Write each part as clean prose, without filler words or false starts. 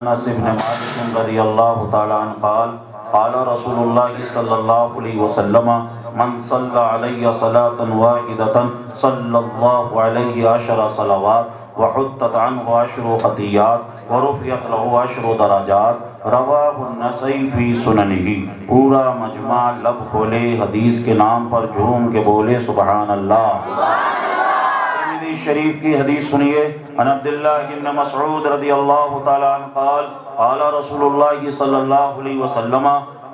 انس بن مالک رضی اللہ تعالی عنہ قال قال رسول اللہ صلی اللہ علیہ وسلم من صلی علی صلاۃ واحدۃ صلی اللہ علیہ عشر صلوات وحطت عنہ عشر خطیات ورفعت له عشر درجات رواہ النسائی فی سننہ۔ پورا مجمع لب کھولے حدیث کے نام پر جھوم کے بولے سبحان اللہ۔ شریف کی حدیث سنیے۔ عن عبداللہ بن مسعود رضی اللہ تعالی عنہ قال قال رسول اللہ صلی اللہ علیہ وسلم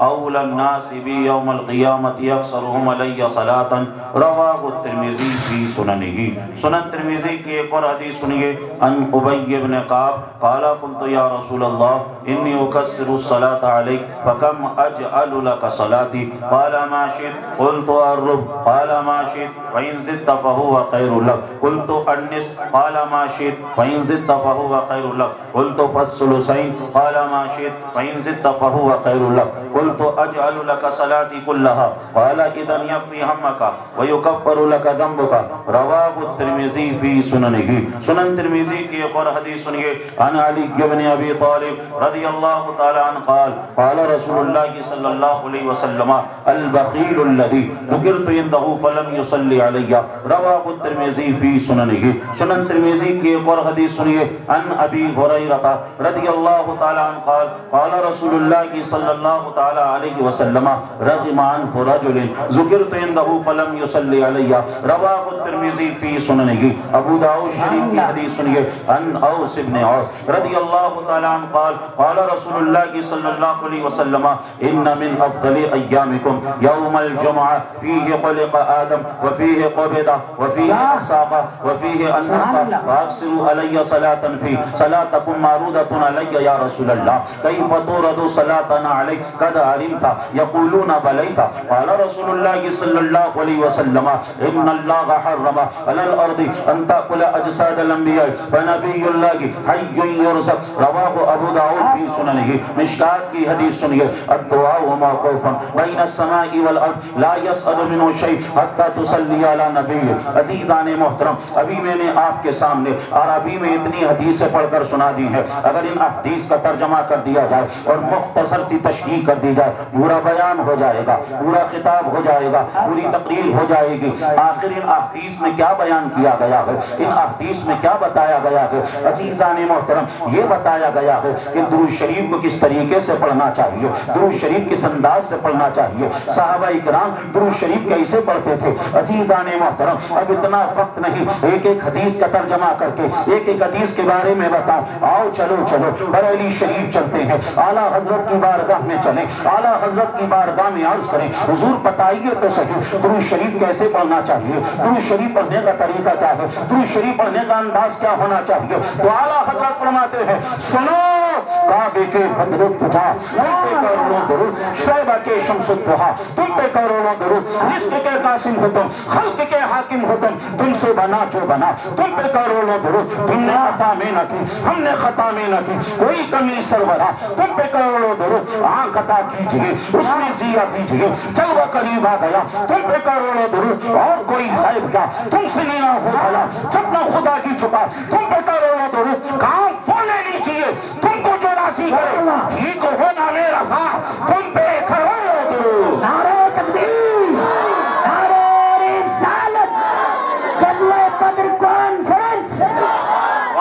اول الناس بی یوم القیامت اکثرهم علی صلاۃ رواہ الترمذی فی سننہ۔ سنن ترمذی کی ایک اور حدیث سنیے۔ عن ابی بن کعب قال قلت یا رسول اللہ انی اکثر الصلاۃ علیک فکم اجعل لک صلاتی قال ما شئت قلت الربع قال ما شئت وإن زدت فهو خير لك قلت النصف قال ما شئت وإن زدت فهو خير لك قلت فالثلثين قال ما شئت وإن زدت فهو خير لك قلت أجعل لك صلاتي كلها قال إذا يكفي همك ويكفر لك ذنبك رواه الترمذي في سننه۔ سنن ترمذی کی ایک اور حدیث سنیے۔ عن علی بن ابی طالب رضی اللہ تعالی عنہ قال قال رسول اللہ صلی اللہ علیہ وسلم البخیل الذی ذکرت عنده فلم يصلي علی رواہ الترمذی فی سننہ۔ سنن ترمذی کی ایک اور حدیث سنیے۔ عن ابی ہریرہ رضی اللہ تعالی عنہ قال قال رسول اللہ صلی اللہ تعالی علیہ وسلم رغم عنف رجل ذکرت عنده فلم يصلي علی رواہ الترمذی فی سننہ۔ ابو داؤد شریف کی حدیث سنیے۔ عن اوس بن عوف رضی اللہ تعالی عنہ قال قال رسول اللہ صلی اللہ علیہ وسلم ان من افضل ایامکم یوم الجمعہ فیہ خلق آدم وفیہ قبض وفیہ ساق وفیہ انفق فاکثروا علی صلاۃ فی صلاتکم معروضۃ علی یا رسول اللہ کیف تورد صلاتنا علیک قد علمت یقولون بلیت قال رسول اللہ صلی اللہ علیہ وسلم ان اللہ حرم علی الارض ان تأکل اجساد الانبیاء فنبی اللہ حی یرزق رواہ ابو داؤد فی سننہ۔ مشکات کی حدیث سنیے۔ الدعاء موقوف بین السماء والارض لا يسأل منه شیء حتی تصلی علی نبی۔ عزیزان محترم، ابھی میں نے آپ کے سامنے عربی میں اتنی حدیثیں پڑھ کر سنا دی ہیں، اگر ان حدیث کا ترجمہ کر دیا جائے اور مختصر سی تشریح کر دی جائے پورا بیان ہو جائے گا، پورا خطاب ہو جائے گا، پوری تقریر ہو جائے گی۔ آخر ان احادیث میں کیا بیان کیا گیا ہے، ان احادیث میں کیا بتایا گیا ہے؟ عزیزان محترم، یہ بتایا گیا ہے کہ درود شریف کو کس طریقے سے پڑھنا چاہیے، درود شریف کس انداز سے پڑھنا چاہیے، صحابہ اکرام درود شریف کیسے پڑھتے تھے۔ عزیزان محترم، اب اتنا وقت نہیں ایک ایک حدیث کا ترجمہ کر کے ایک ایک حدیث کے بارے میں بتاؤ۔ آؤ چلو بریلی شریف چلتے ہیں، اعلیٰ حضرت کی بارگاہ میں چلیں، اعلیٰ حضرت کی بارگاہ میں عرض کریں حضور بتائیے تو صحیح درود شریف کیسے پڑھنا چاہیے، درود شریف پڑھنے کا طریقہ کیا ہے، درود شریف پڑھنے کا انداز کیا ہونا چاہیے۔ تو اعلیٰ حضرت فرماتے ہیں سنو کعبے کے بدر الدجا تم پہ کروڑوں درود، شیبہ کے شمس الضحیٰ تم پہ کروڑوں درود، رزق کے قاسم ہو تم، خلق کے حاکم ہو تم سے بنا جو بنا، تم پہ کروڑوں درود، تم نے عطا میں نہ کی ہم نے خطا میں نہ کی کوئی کمی سرورا، تم پہ کروڑوں درود، آنکھ عطا کیجئے اس میں ضیاء کیجئے، جلوہ قریب آ گیا تم پہ کروڑوں درود، اور کوئی غیب کیا تم سے نہیں ہو بھلا جب نہ خدا کی چھپا، تم پہ کروڑوں درود، کام وہ لے لیجئے تم کو جو راضی ہے، ٹھیک ہونا میرا ساتھ تم پہ کروڑوں درود۔ نعرہ تکبیر، نعرہ رسالت، غزوہ بدر کانفرنس۔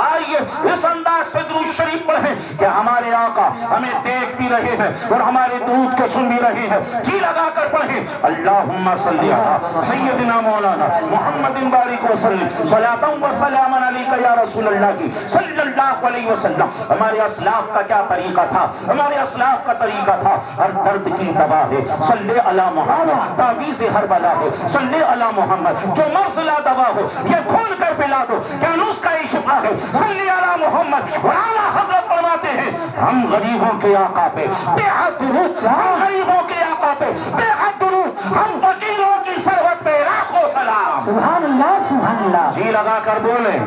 آئیے اس انداز سے درود شریف پڑھیں کہ ہمارے آقا ہمیں دیکھ بھی رہے ہیں اور ہمارے درود کو سن بھی رہے ہیں۔ جی لگا کر پڑھیں اللہم صلی علی سیدنا مولانا محمد بارک وسلم صلاۃ و سلام علیک یا رسول اللہ کی صلی اللہ علیہ وسلم۔ ہمارے اسلاف کا کیا طریقہ تھا، ہمارے اسلاف کا طریقہ تھا ہر درد کی دوا ہے صلی علی محمد، تعویذ ہر بلا ہے صلی علی محمد، جو مرض لا دوا ہو یہ کھول کر پلا دو کیا نسخہ شفا ہے صلی علی محمد۔ اور اعلیٰ حضرت فرماتے ہیں ہم غریبوں کے آقا پہ بے حد درود، ہم غریبوں کے آقا پہ بے حد درود، ہم فقیروں کی ثروت پہ لاکھوں سلام۔ سبحان اللہ، سبحان اللہ۔ جی لگا کر بولیں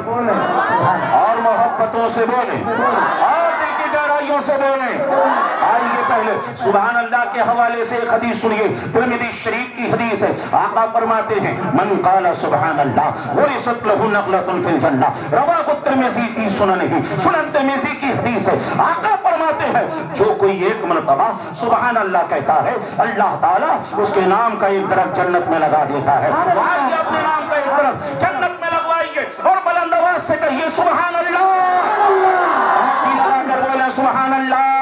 اور محبتوں سے بولیں اور دل کی گہرائیوں سے بولیں۔ آئیے پہلے سبحان اللہ کے حوالے سے ایک حدیث سنیے، ترمذی شریف کی حدیث ہے۔ آقا فرماتے ہیں من قال سبحان اللہ ورثت له نخلة فی الجنہ، رواہ الترمذی فی سننہ۔ سنن ترمذی کی حدیث ہے۔ آقا فرماتے ہیں جو کوئی ایک مرتبہ سبحان اللہ کہتا ہے اللہ تعالیٰ اس کے نام کا ایک درخت جنت میں لگا دیتا ہے. آئیے اپنے نام کا ایک درخت جنت میں لگوائیے اور بلند آواز سے کہیے سبحان اللہ. لگا کر بولے سبحان اللہ.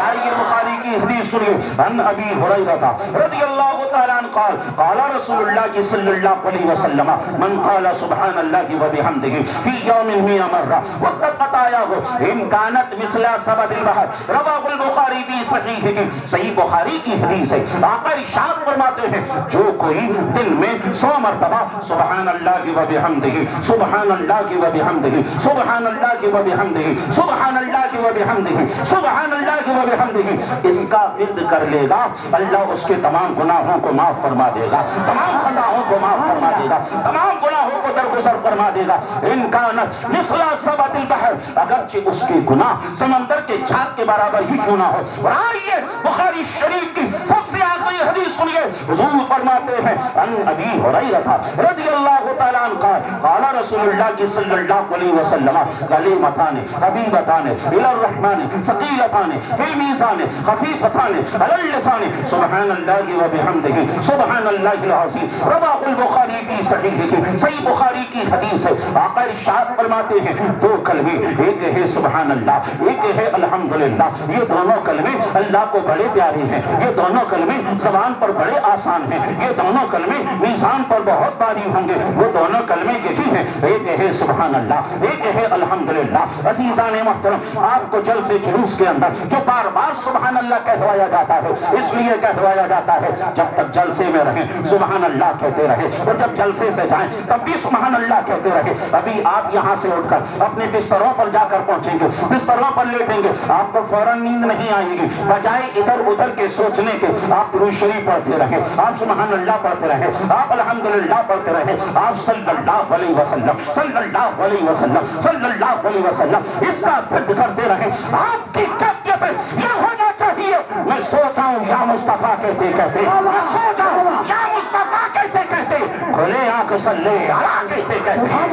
آئیے بخاری کی حدیث سنیے. عن ابی ہریرہ رضی اللہ تعالیٰ عنہ قال قال رسول اللہ صلی اللہ علیہ وسلم من قال سبحان اللہ وبحمدہ فی یوم 100 مرہ وقت خطایاہ ان کانت مثل زبد البحر. رواہ البخاری فی صحیحہ. صحیح بخاری کی حدیث ہے. آقا ارشاد فرماتے ہیں جو کوئی دل میں 100 مرتبہ سبحان اللہ وبحمدہ سبحان اللہ وبحمدہ سبحان اللہ وبحمدہ سبحان اللہ وبحمدہ سبحان اللہ وبحمدہ اس کا ورد کر لے گا اللہ اس کے تمام گناہوں کو معاف فرما دے گا, تمام خطاؤں کو معاف فرما دے گا, تمام گناہوں کو درگزر فرما دے گا. ان کانت مثل زبد البحر اگرچہ اس کے گناہ سمندر کے جھاگ کے برابر ہی کیوں نہ ہو. اور آئیے بخاری شریف کی سب سے آخری حدیث سنیے. حضور فرماتے ہیں عن ابی ہریرہ رضی اللہ تعالیٰ عنہ قال قال رسول اللہ صلی اللہ علیہ وسلم کلمتان حبیبتان الی الرحمن ثقیلتان فی المیزان خفیفتان علی اللسان سبحان اللہ وبحمدہ سبحان اللہ العظیم. رواہ البخاری فی صحیحہ. صحیح بخاری کی حدیث ہے. آقا ارشاد فرماتے ہیں دو کلمے, ایک ہے سبحان اللہ, ایک ہے الحمدللہ. یہ دونوں کلمے اللہ کو بڑے پیارے ہیں. یہ دونوں کلمے زبان پر بڑے آسان ہیں. یہ دونوں کلمے میزان پر بہت بھاری ہوں گے. وہ دونوں کلمے یہی ہیں, ایک ہے سبحان اللہ, ایک ہے الحمدللہ. عزیزان محترم, آپ کو جلسے جلوس کے اندر جو بار بار سبحان اللہ کہوایا جاتا ہے اس لیے کہوایا جاتا ہے جب تک جلسے میں رہیں سبحان اللہ کہتے رہے, اور جب جلسے سے جائیں تب بھی سبحان اللہ کہتے رہے. ابھی آپ یہاں سے اٹھ کر اپنے بستروں پر جا کر پہنچیں گے, بستروں پر لیٹیں گے, آپ کو فوراً نیند نہیں آئے گی. بجائے ادھر ادھر کے سوچنے کے آپ درود شریف پڑھتے رہیں, آپ سبحان اللہ پڑھتے رہیں, آپ الحمدللہ پڑھتے رہیں, آپ صلی اللہ علیہ وسلم صلی اللہ علیہ وسلم صلی اللہ علیہ وسلم اس کا ذکر کرتے رہیں. آپ کی کیفیت یہ ہونا چاہیے میں سوچا ہوں یا مصطفیٰ کہتے کہتے, میں سوچا ہوں یا مصطفیٰ کہتے کہتے, کھلے آنکھ صلی اللہ کہتے کہتے.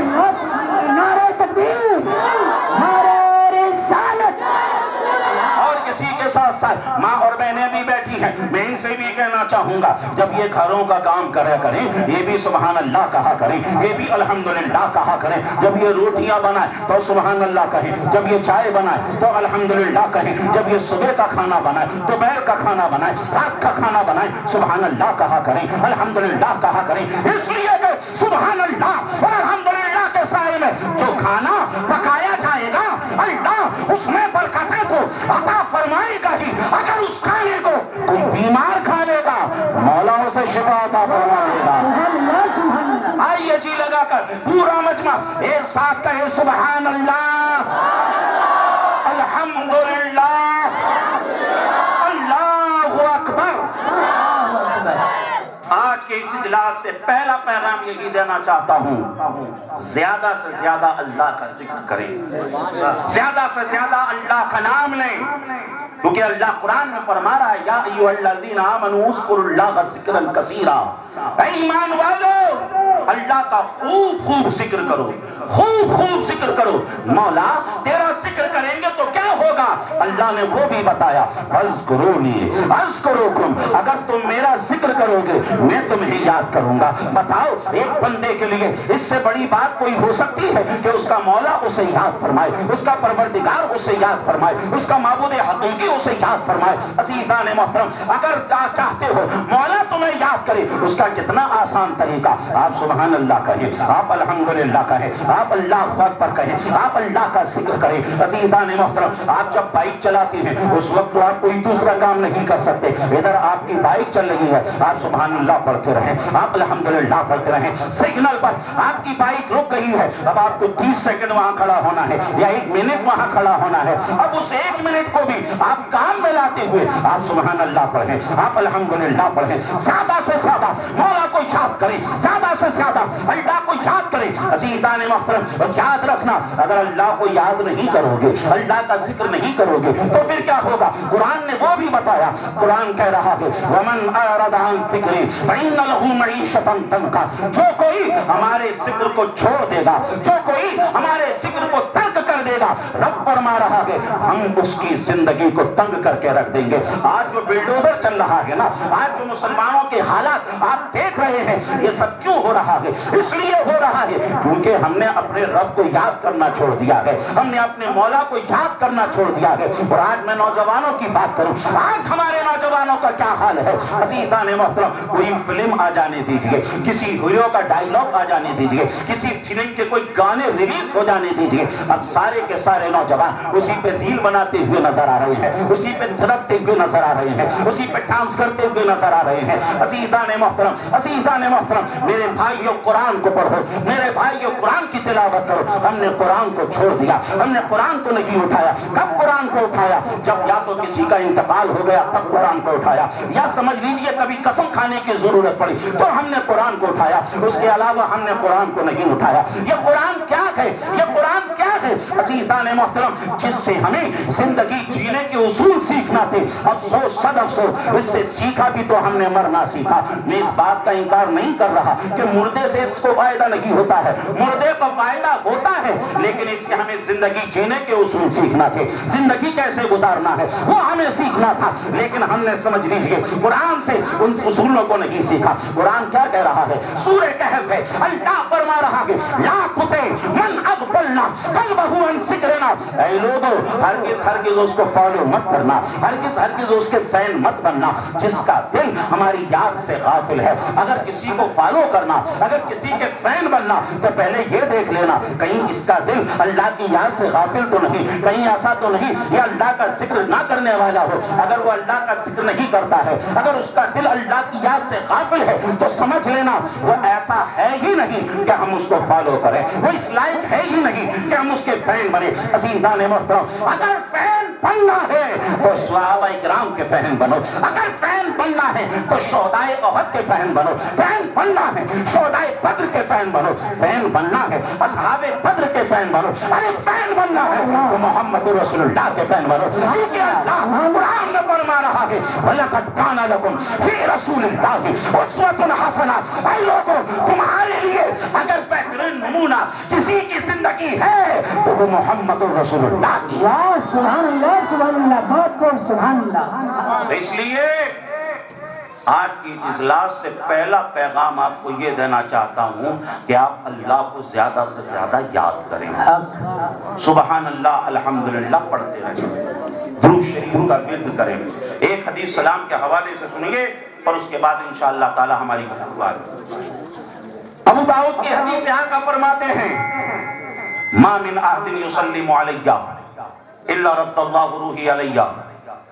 نعرہ تکبیر, نعرہ رسالت. اور کسی کے ساتھ ساتھ ماں اور بہنیں بھی بیٹھی ہیں, میں ان سے بھی کہنا چاہوں گا جب یہ گھروں کا کام کرا کریں یہ بھی سبحان اللہ کہا کریں, یہ بھی الحمدللہ کہا کریں. جب یہ روٹیاں بنائیں تو سبحان اللہ کہیں, جب یہ چائے بنائیں تو الحمدللہ کہیں, جب یہ صبح کا کھانا بنائیں, دوپہر کا کھانا بنائیں, رات کا کھانا بنائیں, سبحان اللہ کہا کریں, الحمدللہ کہا کریں. اس لیے کہ سبحان اللہ اور الحمدللہ کے سائے میں جو کھانا پکایا جائے گا اللہ اس میں برکتیں تو عطا فرمائے گا ہی. اگر اس کھانے کو کوئی بیمار کھا لے گا مولا اسے شفا عطا فرمائے گا. آئیے جی لگا کر پورا مجمع ایک ساتھ کہے سبحان اللہ, الحمدللہ, اللہ اکبر. آج کے اس اجلاس سے پہلا پیغام یہی دینا چاہتا ہوں زیادہ سے زیادہ اللہ کا ذکر کریں, زیادہ سے زیادہ اللہ کا نام لیں, کیونکہ اللہ قرآن میں فرما رہا ہے یا ایھا الذین آمنوا اذکروا اللہ ذکرا کثیرا. اے ایمان والو اللہ کا خوب خوب ذکر کرو, خوب خوب ذکر کرو. مولا تیرا ذکر کریں گے تو کیا ہوگا اللہ نے وہ بھی بتایا, اذکرونی اذکرکم, اگر تم میرا ذکر کرو گے میں تمہیں یاد کروں گا. بتاؤ ایک بندے کے لیے اس سے بڑی بات کوئی ہو سکتی ہے کہ اس کا مولا اسے یاد فرمائے, اس کا پروردگار اسے یاد فرمائے, اس کا معبود حقیقی اسے یاد فرمائے. عزیزان محترم اگر چاہتے ہو مولا تمہیں یاد کرے اس کا کتنا آسان طریقہ, آپ سبحان اللہ کہیں, آپ الحمدللہ کہیں, آپ اللہ اکبر کہیں, آپ اللہ کا ذکر کریں. عزیزان محترم آپ جب بائک چلاتے ہیں اس وقت تو آپ کوئی دوسرا کام نہیں کر سکتے, ادھر آپ کی بائک چل رہی ہے آپ سبحان اللہ پڑھتے رہیں, آپ الحمدللہ پڑھتے رہیں. سگنل پر آپ کی بائک رک گئی ہے, اب آپ کو 30 سیکنڈ وہاں کھڑا ہونا ہے یا 1 منٹ وہاں کھڑا ہونا ہے. اب اس 1 منٹ کو بھی آپ کام میں لاتے ہوئے آپ سبحان اللہ پڑھیں, آپ الحمدللہ پڑھیں. زیادہ سے زیادہ مولا کو یاد کریں, زیادہ سے زیادہ اللہ کو یاد کریں. عزیزان محترم یاد رکھنا اگر اللہ کو یاد نہیں کرو گے, اللہ کا ذکر نہیں کرو گے تو پھر کیا ہوگا. قرآن نے وہ بھی بتایا, قرآن کہہ رہا ہے ومن اعرض عن ذکری فإن له معیشۃ ضنکا, جو کوئی ہمارے ذکر کو چھوڑ دے گا, جو کوئی ہمارے ذکر کو ترک کر دے گا. رب فرما رہا ہے ہم اس کی زندگی کو تنگ کر کے رکھ دیں گے. آج جو بلڈوزر چل رہا ہے نا, آج جو مسلمانوں کے حالات آپ دیکھ رہے ہیں, یہ سب کیوں ہو رہا ہے؟ اس لیے ہو رہا ہے کیونکہ ہم نے اپنے رب کو یاد کرنا چھوڑ دیا ہے, ہم نے اپنے مولا کو یاد کرنا چھوڑ دیا ہے. اور آج میں نوجوانوں کی بات کروں, آج ہمارے نوجوانوں کا کیا حال ہے؟ عزیزان محترم, کوئی فلم آ جانے دیجئے, کسی ہیرو کا ڈائیلاگ آ جانے دیجئے, کسی فلم کے کوئی گانے ریلیز ہو جانے دیجئے, اب سارے کے سارے نوجوان اسی پہ ریل بناتے ہوئے نظر آ رہے ہیں, اسی پہ تھرکتے ہوئے نظر آ رہے ہیں, اسی پہ ڈانس کرتے ہوئے نظر آ رہے ہیں. عزیزان محترم, عزیزان محترم, میرے بھائیو قرآن کو پڑھو, میرے بھائیو قرآن کی تلاوت کرو. ہم نے قرآن کو چھوڑ دیا, ہم نے قرآن کو نہیں اٹھایا. کب قرآن کو اٹھایا؟ جب یا تو کسی کا انتقال ہو گیا تب قرآن کو اٹھایا, یا سمجھ لیجئے کبھی قسم کھانے کی ضرورت پڑی تو ہم نے قرآن کو اٹھایا. اس کے علاوہ ہم نے قرآن کو نہیں اٹھایا. یہ قرآن کیا ہے؟ یہ قرآن کیا ہے؟ عزیزان محترم, جس سے ہمیں زندگی جینے کے اصول سیکھنا تھے, افسوس صد افسوس, اس سے سیکھا بھی تو ہم نے مرنا سیکھا. میں اس بات کا انکار نہیں کر رہا کہ مردے سے اس کو فائدہ نہیں ہوتا ہے, مردے کو فائدہ ہوتا ہے, لیکن اس سے ہمیں زندگی جینے کے اصول سیکھنا تھے, زندگی کیسے گزارنا ہے وہ ہمیں سیکھنا تھا. لیکن ہم نے سمجھ لیجئے قرآن سے ان اصولوں کو نہیں سیکھا. قرآن کیا کہہ رہا ہے؟ سورہ کہف ہے, اللہ فرما رہا ہے لا تطع من اغفلنا قلبہ عن ذکرنا. اے لوگو, ہرگز اس کو فالو مت کرنا, ہرگز اس کے فین مت بننا جس کا دل ہماری یاد سے غافل ہے. اگر کسی کو فالو کرنا, اگر کسی کے فین بننا, تو پہلے یہ دیکھ لینا کہیں اس کا دل اللہ کی یاد سے غافل تو نہیں, کہیں ایسا تو نہیں یہ اللہ کا ذکر نہ کرنے والا ہو. اگر وہ اللہ کا ذکر نہیں کرتا ہے, اگر اس کا دل اللہ کی یاد سے غافل ہے, تو سمجھ لینا وہ ایسا ہے ہی نہیں کہ ہم اس کو فالو کریں, وہ اس لائق ہے ہی نہیں کہ ہم اس کے فین بنے. عزیزان محترم, اگر فین بننا ہے تو صحابہ کرام کے فین بنو, اگر فین بننا ہے تو شہدائے احد کے فین بنو, فین بننا ہے شہدائے بدر کے فین بنو, فین بننا ہے اصحاب بدر کے فین بنو, ارے فین بننا ہے تو محمد رسول اللہ کے فین بنو. کیونکہ اللہ قرآن میں فرما رہا ہے وَلَقَدْ كَانَ لَكُمْ فِي رَسُولِ اللَّهِ أُسْوَةٌ حَسَنَةٌ. اے لوگوں, تمہارے لیے اگر بہترین نمونہ کسی کی زندگی ہے تو وہ محمد رسول اللہ کی. سبحان اللہ, سبحان اللہ, بہت خوب, سبحان اللہ. اس لیے آج کی اجلاس سے پہلا پیغام آپ کو یہ دینا چاہتا ہوں کہ آپ اللہ کو زیادہ سے زیادہ یاد کریں, سبحان اللہ الحمدللہ پڑھتے رہیں, درود شریف کا ورد کریں. ایک حدیث سلام کے حوالے سے سنیے اور اس کے بعد انشاءاللہ تعالی ہماری گفتگو آگے. ابو داؤد کی حدیث سے آقا فرماتے ہیں ما من احد یسلم علیہ الا رد اللہ روحی علیہ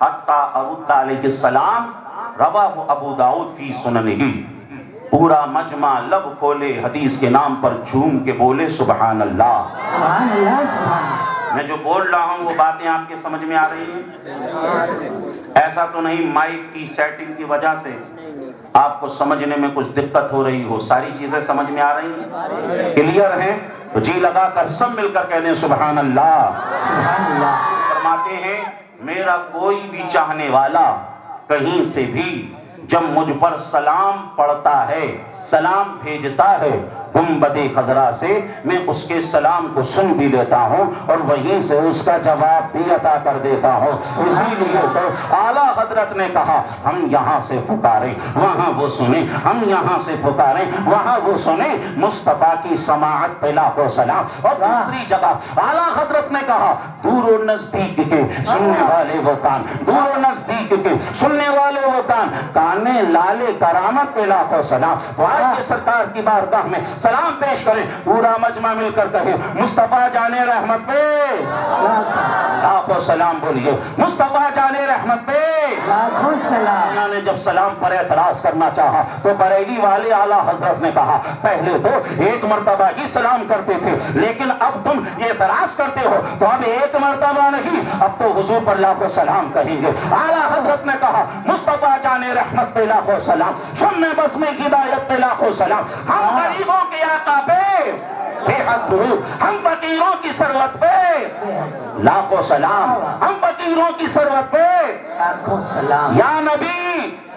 حتی ارد علیہ السلام. رواہ ابو داؤد فی سننہ. پورا مجمع لب کھولے حدیث کے نام پر جھوم کے بولے سبحان اللہ. سبحان اللہ, سبحان اللہ. میں جو بول رہا ہوں وہ باتیں آپ کے سمجھ میں آ رہی ہیں؟ ایسا تو نہیں مائک کی سیٹنگ کی وجہ سے آپ کو سمجھنے میں کچھ دقت ہو رہی ہو, ساری چیزیں سمجھ میں آ رہی ہیں, کلیئر ہیں؟ تو جی لگا کر سب مل کر کہہ دیں سبحان اللہ. سبحان اللہ. فرماتے ہیں میرا کوئی بھی چاہنے والا کہیں سے بھی جب مجھ پر سلام پڑھتا ہے, سلام بھیجتا ہے گنبد خضرا سے, میں اس کے سلام کو سن بھی لیتا ہوں اور وہیں سے اس کا جواب بھی عطا کر دیتا ہوں. اسی لیے تو اعلیٰ حضرت نے کہا ہم یہاں سے پکاریں وہاں وہ سنیں, ہم یہاں سے پکاریں وہاں وہ سنیں. مصطفیٰ کی سماعت پہ لاکھوں سلام. اور دوسری جگہ اعلیٰ حضرت نے کہا دور و نزدیک کے سننے والے وہ کان, دور و نزدیک کے سننے والے وہ کان, کانے لالے کرامت پہ لاکھوں سلام. آج کے سرکار کی بارگاہ میں سلام پیش کریں, پورا مجمع مل کر کہے مصطفیٰ جانے رحمت پہ لاکھوں سلام. بولیے مصطفیٰ جانے رحمت پہ لاکھوں سلام. نے جب سلام پر اعتراض کرنا چاہا تو بریلی والے اعلیٰ حضرت نے کہا پہلے تو ایک مرتبہ ہی سلام کرتے تھے, لیکن اب تم یہ اعتراض کرتے ہو تو اب ایک مرتبہ نہیں, اب تو حضور پر لاکھوں سلام کہیں گے. اعلیٰ حضرت نے کہا مصطفیٰ جانے رحمت پہ لاکھوں سلام, شم بس میں ہدایت پہ لاکھوں سلام. ہم غریبوں کے آقا پہ بے حد درود, ہم فقیروں کی ثروت پہ لاکھوں سلام, ہم فقیروں کی ثروت پہ لاکھوں سلام. یا نبی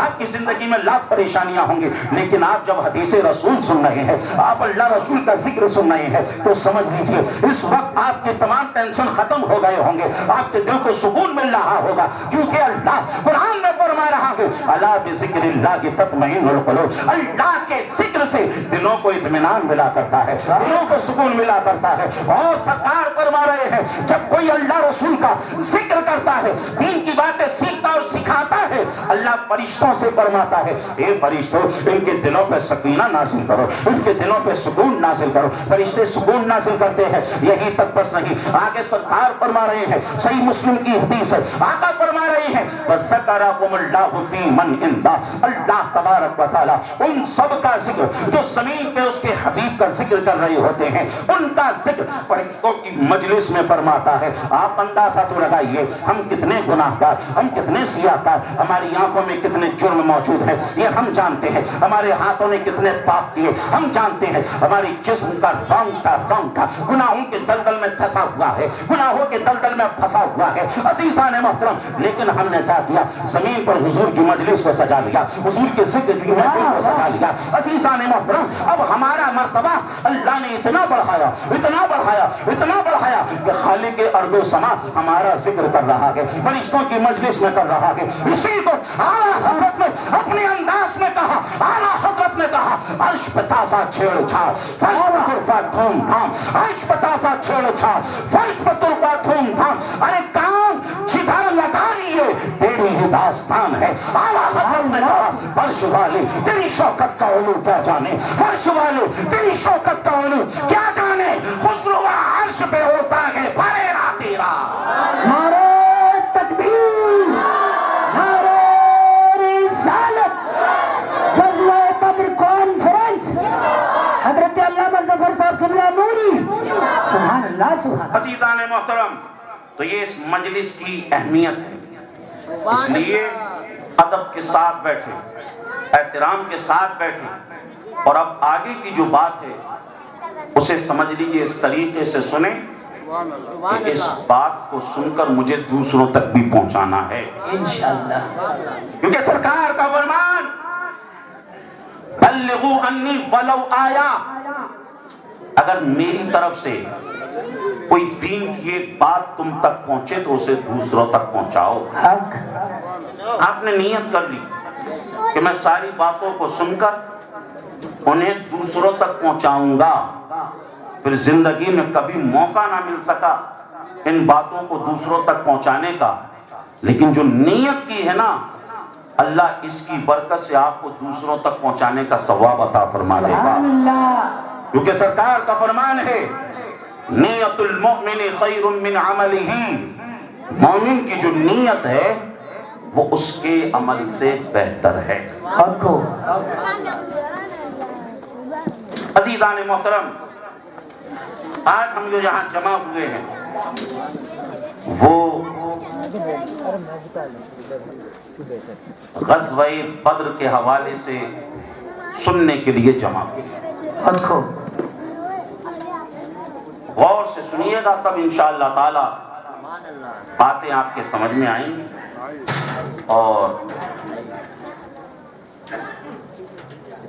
آپ کی زندگی میں لاکھ پریشانیاں ہوں گی, لیکن آپ جب حدیث رسول سن رہے ہیں, آپ اللہ رسول کا ذکر سن رہے ہیں, تو سمجھ لیجئے اس وقت آپ کے تمام ٹینشن ختم ہو گئے ہوں گے, آپ کے دل کو سکون مل رہا ہوگا, کیونکہ اللہ قرآن میں فرما رہا ہے الا بذکر اللہ تطمئن القلوب, اللہ کے ذکر سے دلوں کو اطمینان ملا کرتا ہے, دلوں کو سکون ملا کرتا ہے. اور سرکار فرما رہے ہیں جب کوئی اللہ رسول کا ذکر کرتا ہے, دین کی باتیں سیکھتا اور سکھاتا ہے, اللہ فرشتوں سے فرماتا ہے اے فرشتوں ان کے دلوں پہ سکینہ نازل کرو, ان کے دلوں پہ سکون نازل کرو. فرشتے سکون نازل کرتے ہیں, یہی تک بس نہیں, آگے سرکار فرما رہے ہیں, صحیح مسلم کی حدیث ہے, آقا فرما رہے ہیں وَذَكَرَكُمُ اللَّهُ فِي مَنْ عِنْدَهُ, اللہ تبارک و تعالی ان سب کا ذکر جو زمین پہ اس کے حبیب کا ذکر کر رہے ہوتے ہیں, ان کا ذکر فرشتوں کی مجلس میں فرماتا ہے. آپ اندازہ تو لگائیے ہم کتنے گناہگار, ہم کتنے سیاہکار, ہماری آنکھوں میں کتنے جرم موجود ہیں یہ ہم جانتے ہیں, ہمارے ہاتھوں نے کتنے پاپ کیے ہم جانتے ہیں, ہماری جسم کا رونگٹا گناہوں کے دلدل میں پھنسا ہوا ہے, گناہوں کے دلدل میں پھنسا ہوا ہے. عزیزان محترم, لیکن ہم نے کیا کیا, زمین پر حضور کی مجلس کو سجا لیا, حضور کے ذکر کی محفل کو سجا لیا. عزیزان محترم, اب ہمارا مرتبہ اللہ نے اتنا بڑھایا, اتنا بڑھایا, اتنا بڑھایا کہ خالق ارض و سما ہمارا ذکر کر رہا ہے, فرشتوں کی مجلس میں کر رہا ہے. اسی کو اعلیٰ حضرت نے اپنے انداز میں کہا, اعلیٰ حضرت نے کہا عرش پہ تازہ چھیڑ چھاڑ, فرش پہ ترفا دھوم دھام, عرش پہ تازہ چھیڑ چھاڑ, فرش پہ ترفا دھوم دھام. ارے کام جدھر لگا لیے تیری ہی داستان ہے. اعلیٰ حضرت نے کہا فرش والے تیری شوکت کا علو کیا جانے, فرش والے تیری شوکت کا علو کیا جانے, خسرو عرش پہ ہوتا ہے پریرا تیرا. نعرہ تکبیر, نعرہ رسالت. غزوہ بدر کانفرنس, حضرت علامہ ظفر صاحب قبلہ نوری, سبحان اللہ سبحان اللہ. عزیزان محترم, تو یہ اس مجلس کی اہمیت ہے, اس لیے ادب کے ساتھ بیٹھے, احترام کے ساتھ بیٹھے, اور اب آگے کی جو بات ہے اسے سمجھ لیجئے, اس طریقے سے سنیں کہ اس بات کو سن کر مجھے دوسروں تک بھی پہنچانا ہے انشاءاللہ, کیونکہ سرکار کا فرمان بلغوا انی ولو آیا, اگر میری طرف سے کوئی دین کی ایک بات تم تک پہنچے تو اسے دوسروں تک پہنچاؤ. حق. آپ نے نیت کر لی کہ میں ساری باتوں کو سن کر انہیں دوسروں تک پہنچاؤں گا, پھر زندگی میں کبھی موقع نہ مل سکا ان باتوں کو دوسروں تک پہنچانے کا, لیکن جو نیت کی ہے نا, اللہ اس کی برکت سے آپ کو دوسروں تک پہنچانے کا ثواب عطا فرما دے گا. کیونکہ سرکار کا فرمان ہے نیت المؤمن خیر من عملہ, مومن کی جو نیت ہے وہ اس کے عمل سے بہتر ہے. عزیزان محترم, آج ہم جو یہاں جمع ہوئے ہیں وہ غزوہ بدر کے حوالے سے سننے کے لیے جمع ہوئے ہیں. غور سے سنیے گا, تب انشاءاللہ تعالی باتیں آپ کے سمجھ میں آئیں گی, اور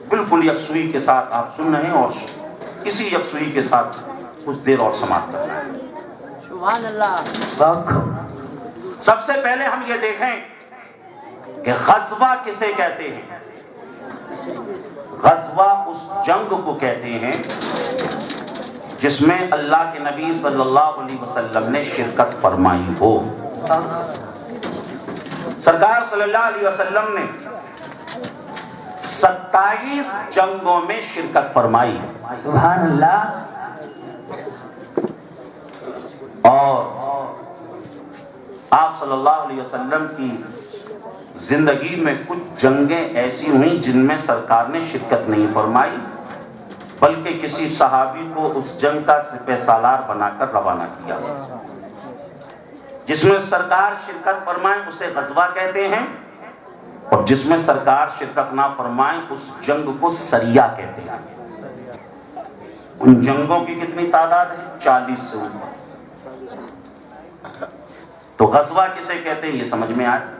بالکل یکسوئی کے ساتھ آپ سن رہے ہیں, اور اسی یکسوئی کے ساتھ کچھ دیر اور سماعت کرنا ہے. سبحان اللہ. سب سے پہلے ہم یہ دیکھیں کہ غزوہ کسے کہتے ہیں. غزوہ اس جنگ کو کہتے ہیں جس میں اللہ کے نبی صلی اللہ علیہ وسلم نے شرکت فرمائی ہو. سرکار صلی اللہ علیہ وسلم نے 27 جنگوں میں شرکت فرمائی. سبحان اللہ. اور آپ صلی اللہ علیہ وسلم کی زندگی میں کچھ جنگیں ایسی ہوئیں جن میں سرکار نے شرکت نہیں فرمائی، بلکہ کسی صحابی کو اس جنگ کا سپہ سالار بنا کر روانہ کیا. جس میں سرکار شرکت فرمائیں اسے غزوہ کہتے ہیں، اور جس میں سرکار شرکت نہ فرمائیں اس جنگ کو سریہ کہتے ہیں. ان جنگوں کی کتنی تعداد ہے؟ 40 سے اوپر. تو غزوہ کسے کہتے ہیں یہ سمجھ میں آئے.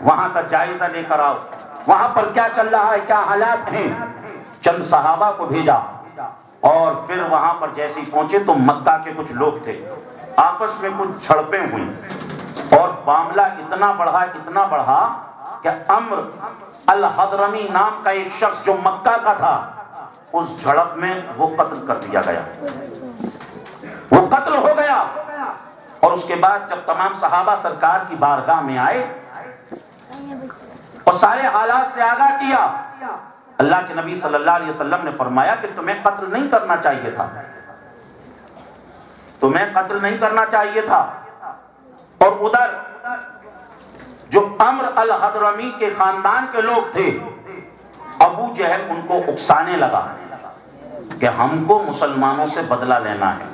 وہاں کا جائزہ لے کر آؤ، وہاں پر کیا چل رہا ہے، کیا حالات ہیں۔ چند صحابہ کو بھیجا اور پھر وہاں پر جیسے ہی پہنچے تو مکہ کے کچھ لوگ تھے، آپس میں کچھ جھڑپیں ہوئیں اور معاملہ اتنا بڑھا کہ عمرو الحضرمی نام کا ایک شخص جو مکہ کا تھا، اس جھڑپ میں وہ قتل کر دیا گیا، وہ قتل ہو گیا۔ اور اس کے بعد جب تمام صحابہ سرکار کی بارگاہ میں آئے اور سارے حالات سے آگاہ کیا، اللہ کے نبی صلی اللہ علیہ وسلم نے فرمایا کہ تمہیں قتل نہیں کرنا چاہیے تھا، تمہیں قتل نہیں کرنا چاہیے تھا۔ اور ادھر جو عمرو الحضرمی کے خاندان کے لوگ تھے، ابو جہل ان کو اکسانے لگا کہ ہم کو مسلمانوں سے بدلہ لینا ہے۔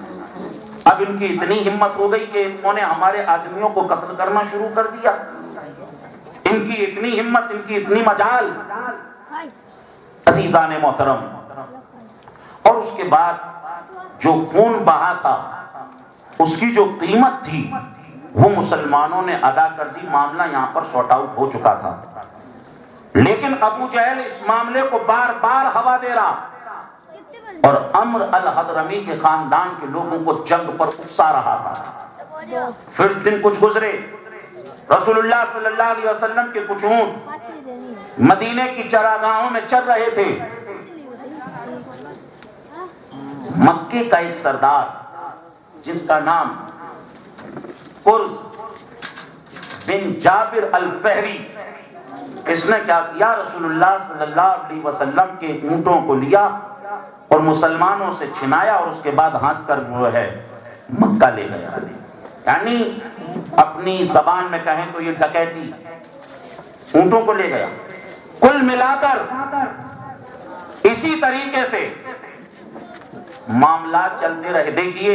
اب ان کی اتنی ہمت ہو گئی کہ انہوں نے ہمارے آدمیوں کو قتل کرنا شروع کر دیا، ان کی اتنی ہمت، ان کی اتنی مجال۔ عزیزان محترم، اور اس کے بعد جو خون بہا تھا اس کی جو قیمت تھی وہ مسلمانوں نے ادا کر دی، معاملہ یہاں پر سارٹ آؤٹ ہو چکا تھا۔ لیکن ابو جہل اس معاملے کو بار بار ہوا دے رہا اور عمرو الحضرمی کے خاندان کے لوگوں کو جنگ پر اکسا رہا تھا۔ پھر دن کچھ گزرے، رسول اللہ صلی اللہ علیہ وسلم کے کچھ اونٹ مدینے کی چراگاہوں میں چل رہے تھے۔ مکے کا ایک سردار جس کا نام قرظ بن جابر الفہری، اس نے کیا کیا، رسول اللہ صلی اللہ علیہ وسلم کے اونٹوں کو لیا اور مسلمانوں سے چھنایا اور اس کے بعد ہاتھ کر وہ ہے مکہ لے گیا۔ یعنی اپنی زبان میں کہیں تو یہ ڈکیتی، اونٹوں کو لے گیا۔ کل ملا کر اسی طریقے سے معاملات چلتے رہے۔ دیکھیے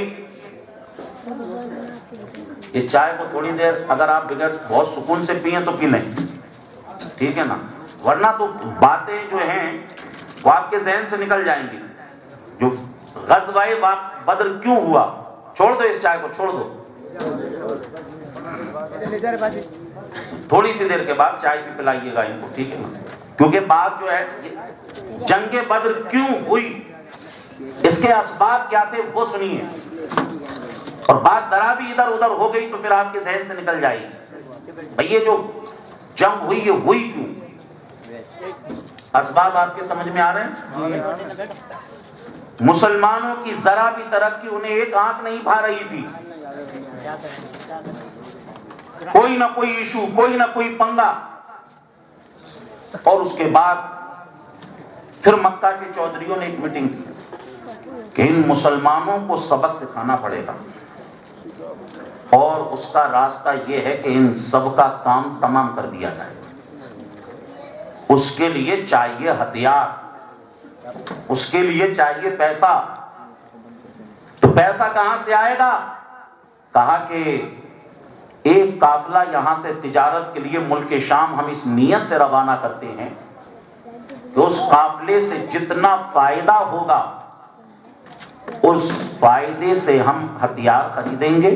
یہ چائے کو تھوڑی دیر اگر آپ بغیر بہت سکون سے پئیں تو پی لیں، ٹھیک ہے نا، ورنہ تو باتیں جو ہیں وہ آپ کے ذہن سے نکل جائیں گی۔ جو غزوہ بدر کیوں ہوا، چھوڑ دو اس چائے کو، چھوڑ دو، تھوڑی سی دیر کے بعد چائے بھی پلائیے گا ان کو، ٹھیک ہے نا، کیونکہ بات جو ہے جنگ بدر کیوں ہوئی، اس کے اسباب کیا تھے وہ سنیے، اور بات ذرا بھی ادھر ادھر ہو گئی تو پھر آپ کے ذہن سے نکل جائے گی بھئی یہ جو جنگ ہوئی یہ ہوئی کیوں۔ اسباب آپ کے سمجھ میں آ رہے ہیں؟ مسلمانوں کی ذرا بھی ترقی انہیں ایک آنکھ نہیں بھا رہی تھی، کوئی نہ کوئی ایشو، کوئی نہ کوئی پنگا۔ اور اس کے بعد پھر مکہ کے چودھریوں نے ایک میٹنگ کی کہ ان مسلمانوں کو سبق سکھانا پڑے گا، اور اس کا راستہ یہ ہے کہ ان سب کا کام تمام کر دیا جائے۔ اس کے لیے چاہیے ہتھیار، اس کے لیے چاہیے پیسہ۔ تو پیسہ کہاں سے آئے گا؟ کہا کہ ایک قافلہ یہاں سے تجارت کے لیے ملک شام ہم اس نیت سے روانہ کرتے ہیں کہ اس قافلے سے جتنا فائدہ ہوگا اس فائدے سے ہم ہتھیار خریدیں گے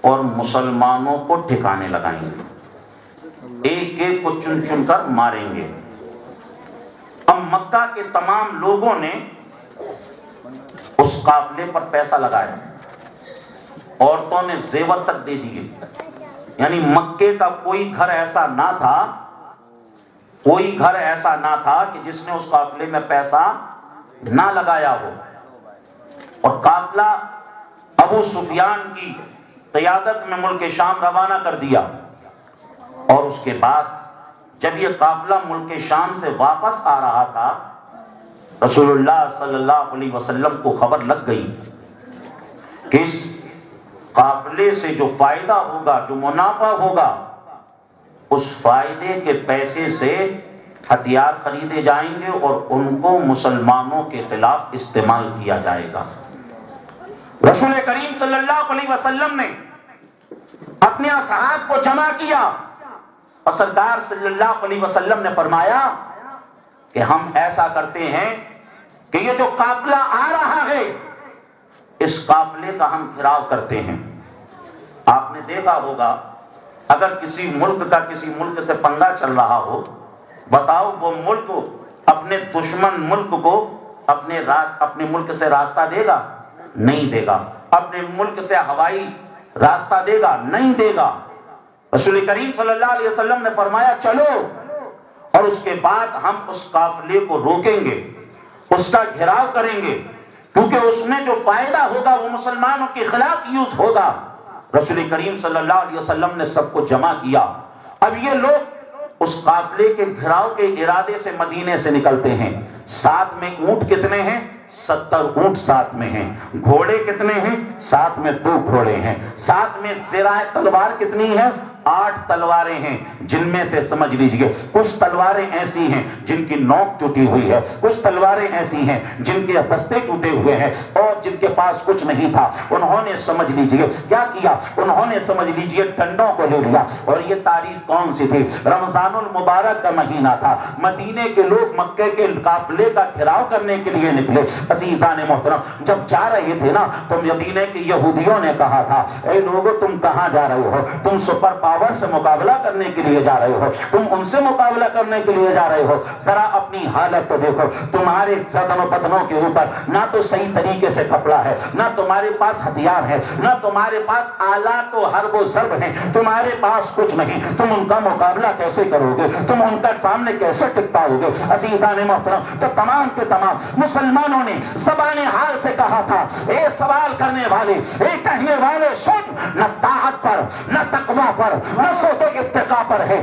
اور مسلمانوں کو ٹھکانے لگائیں گے، ایک ایک کو چن چن کر ماریں گے۔ اب مکہ کے تمام لوگوں نے اس قافلے پر پیسہ لگایا، عورتوں نے زیور تک دے دیے، یعنی مکے کا کوئی گھر ایسا نہ تھا، کوئی گھر ایسا نہ تھا کہ جس نے اس قافلے میں پیسہ نہ لگایا ہو۔ اور قافلہ ابو سفیان کی قیادت میں ملک شام روانہ کر دیا، اور اس کے بعد جب یہ قافلہ ملک شام سے واپس آ رہا تھا، رسول اللہ صلی اللہ علیہ وسلم کو خبر لگ گئی کہ اس قافلے سے جو فائدہ ہوگا، جو منافع ہوگا، اس فائدے کے پیسے سے ہتھیار خریدے جائیں گے اور ان کو مسلمانوں کے خلاف استعمال کیا جائے گا۔ رسول کریم صلی اللہ علیہ وسلم نے اپنے اصحاب کو جمع کیا اور سرکار صلی اللہ علیہ وسلم نے فرمایا کہ ہم ایسا کرتے ہیں کہ یہ جو قافلہ آ رہا ہے اس قافلے کا ہم گھراؤ کرتے ہیں۔ آپ نے دیکھا ہوگا اگر کسی ملک کا کسی ملک سے پنگا چل رہا ہو، بتاؤ وہ ملک اپنے دشمن ملک کو اپنے ملک سے راستہ دے گا؟ نہیں دے گا۔ اپنے ملک سے ہوائی راستہ دے گا؟ نہیں دے گا۔ رسول کریم صلی اللہ علیہ وسلم نے فرمایا چلو، اور اس کے بعد ہم اس قافلے کو روکیں گے، اس کا گھیراؤ کریں گے، کیونکہ اس میں جو فائدہ ہوگا وہ مسلمانوں کے خلاف یوز ہوگا۔ رسول کریم صلی اللہ علیہ وسلم نے سب کو جمع کیا۔ اب یہ لوگ اس قافلے کے گھیراؤ کے ارادے سے مدینے سے نکلتے ہیں۔ ساتھ میں اونٹ کتنے ہیں؟ 70 اونٹ ساتھ میں ہیں۔ گھوڑے کتنے ہیں؟ ساتھ میں 2 گھوڑے ہیں۔ ساتھ میں زرائے تلوار کتنی ہے؟ 8 تلواریں ہیں، جن میں سے سمجھ لیجئے کچھ تلواریں ایسی ہیں جن کی نوک ٹوٹی ہوئی ہے، کچھ تلواریں ایسی ہیں جن کے دستے ٹوٹے ہوئے ہیں، اور جن کے پاس کچھ نہیں تھا انہوں نے سمجھ لیجئے کیا کیا؟ انہوں نے سمجھ لیجئے ڈنڈوں کو لے لیا۔ اور یہ تاریخ کون سی تھی؟ رمضان المبارک کا مہینہ تھا۔ مدینے کے لوگ مکے کے قافلے کا گھیراؤ کرنے کے لیے نکلے۔ عزیزان محترم، جب جا رہے تھے نا تو مدینے کے یہودیوں نے کہا تھا اے لوگو تم کہاں جا رہے ہو؟ تم سپر پاور سے مقابلہ کرنے کے لیے جا رہے ہو، تم ان سے مقابلہ کرنے کے لیے جا رہے ہو؟ ذرا اپنی حالت تو دیکھو، تمہارے زدن و بدنوں کے اوپر نہ تو صحیح طریقے سے کپڑا ہے، نہ تمہارے پاس ہتھیار ہے، نہ تمہارے پاس آلات و حرب و ضرب ہیں، تمہارے پاس کچھ نہیں، تم ان کا مقابلہ کیسے کرو گے؟ تم ان کا سامنے کیسے ٹک پاؤ گے؟ عزیزان محترم، تو تمام کے تمام مسلمانوں نے زبان حال سے کہا تھا اے سوال کرنے والے، اے کہنے والے، سن، نہ طاعت پر، نہ تقوی پر، نہ صوت اتقا پر ہے۔